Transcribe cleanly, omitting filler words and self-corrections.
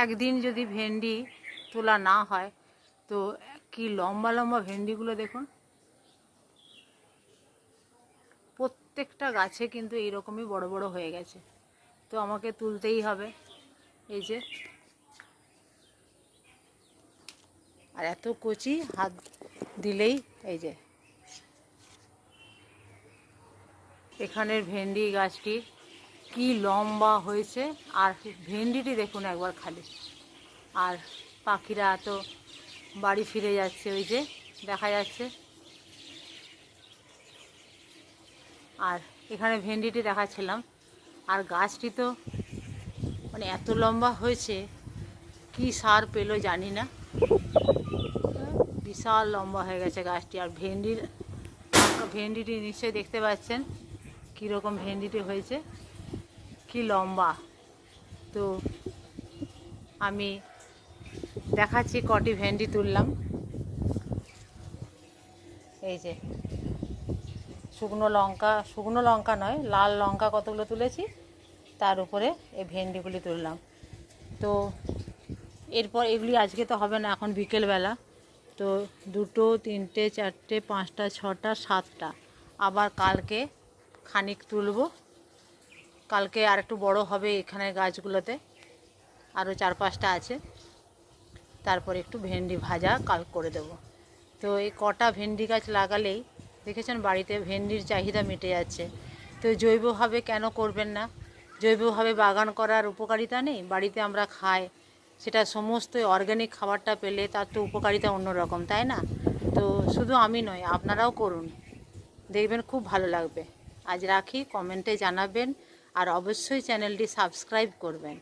একদিন যদি ভেন্ডি তোলা না হয় তো কি লম্বা লম্বা ভেন্ডিগুলো দেখুন, প্রত্যেকটা গাছে কিন্তু এইরকমই বড় বড় হয়ে গেছে। তো আমাকে তুলতেই হবে। এই যে, আর এত কচি, হাত দিলেই এই যে এখানের ভেন্ডি গাছটির কি লম্বা হয়েছে। আর ভেন্ডিটি দেখুন একবার খালি। আর পাখিরা তো বাড়ি ফিরে যাচ্ছে, ওই যে দেখা যাচ্ছে। আর এখানে ভেন্ডিটি দেখাচ্ছিলাম। আর গাছটি তো মানে এত লম্বা হয়েছে, কি সার পেলো জানি না, বিশাল লম্বা হয়ে গেছে গাছটি। আর ভেন্ডিটি নিশ্চয়ই দেখতে পাচ্ছেন কীরকম ভেন্ডিটি হয়েছে, কি লম্বা। তো আমি দেখাচ্ছি কটি ভেন্ডি তুললাম। এই যে শুকনো লঙ্কা নয়, লাল লঙ্কা কতগুলো তুলেছি, তার উপরে এই ভেন্ডিগুলি তুললাম। তো এরপর এগুলি আজকে তো হবে না, এখন বিকেলবেলা। তো 2, 3, 4, 5, 6, 7টা আবার কালকে খানিক তুলব। কালকে আর একটু বড় হবে এখানে গাছগুলোতে, আরও 4-5টা আছে। তারপর একটু ভেন্ডি ভাজা কাল করে দেব। তো এই কটা ভেন্ডি গাছ লাগালেই দেখেছেন বাড়িতে ভেন্ডির চাহিদা মিটে যাচ্ছে। তো জৈবভাবে কেন করবেন না? জৈবভাবে বাগান করার উপকারিতা নেই? বাড়িতে আমরা খাই, সেটা সমস্ত অর্গ্যানিক খাবারটা পেলে তার তো উপকারিতা অন্যরকম, তাই না? তো শুধু আমি নয়, আপনারাও করুন, দেখবেন খুব ভালো লাগবে। আজ রাখি, কমেন্টে জানাবেন, আর অবশ্যই চ্যানেলটি সাবস্ক্রাইব করবেন।